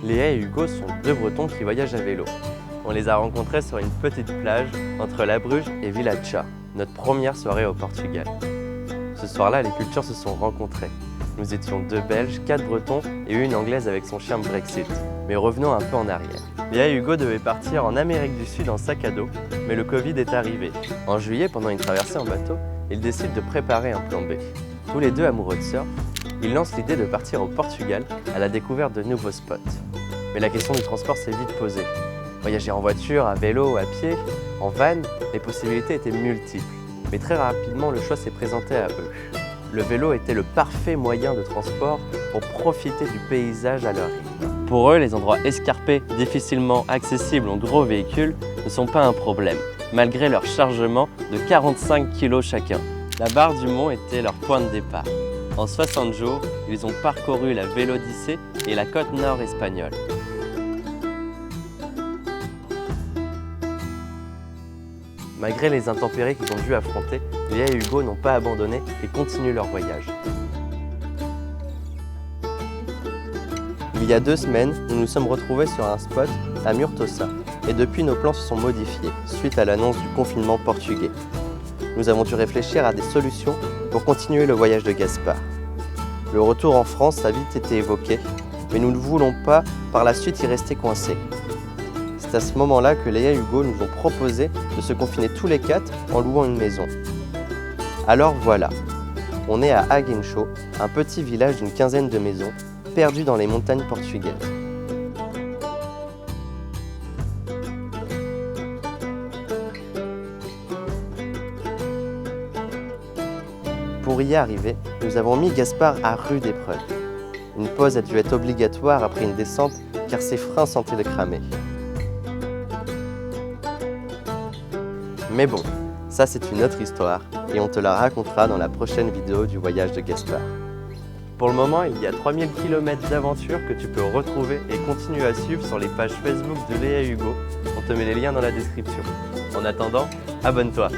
Léa et Hugo sont deux Bretons qui voyagent à vélo. On les a rencontrés sur une petite plage entre La Bruge et Vilacha, notre première soirée au Portugal. Ce soir-là, les cultures se sont rencontrées. Nous étions deux Belges, quatre Bretons et une Anglaise avec son chien Brexit. Mais revenons un peu en arrière. Léa et Hugo devaient partir en Amérique du Sud en sac à dos, mais le Covid est arrivé. En juillet, pendant une traversée en bateau, ils décident de préparer un plan B. Tous les deux amoureux de surf, ils lancent l'idée de partir au Portugal à la découverte de nouveaux spots. Mais la question du transport s'est vite posée. Voyager en voiture, à vélo, à pied, en van, les possibilités étaient multiples. Mais très rapidement, le choix s'est présenté à eux. Le vélo était le parfait moyen de transport pour profiter du paysage à leur rythme. Pour eux, les endroits escarpés, difficilement accessibles en gros véhicules, ne sont pas un problème, malgré leur chargement de 45 kg chacun. La barre du Mont était leur point de départ. En 60 jours, ils ont parcouru la Vélodyssée et la côte nord espagnole. Malgré les intempéries qu'ils ont dû affronter, Léa et Hugo n'ont pas abandonné et continuent leur voyage. Il y a 2 semaines, nous nous sommes retrouvés sur un spot à Murtosa et depuis nos plans se sont modifiés suite à l'annonce du confinement portugais. Nous avons dû réfléchir à des solutions pour continuer le voyage de Gaspard. Le retour en France a vite été évoqué, mais nous ne voulons pas par la suite y rester coincés. C'est à ce moment-là que Léa et Hugo nous ont proposé de se confiner tous les 4 en louant une maison. Alors voilà, on est à Aguincho, un petit village d'une quinzaine de maisons, perdu dans les montagnes portugaises. Pour y arriver, nous avons mis Gaspard à rude épreuve. Une pause a dû être obligatoire après une descente car ses freins sentaient cramer. Mais bon, ça c'est une autre histoire et on te la racontera dans la prochaine vidéo du voyage de Gaspard. Pour le moment, il y a 3000 km d'aventure que tu peux retrouver et continuer à suivre sur les pages Facebook de Léa et Hugo. On te met les liens dans la description. En attendant, abonne-toi!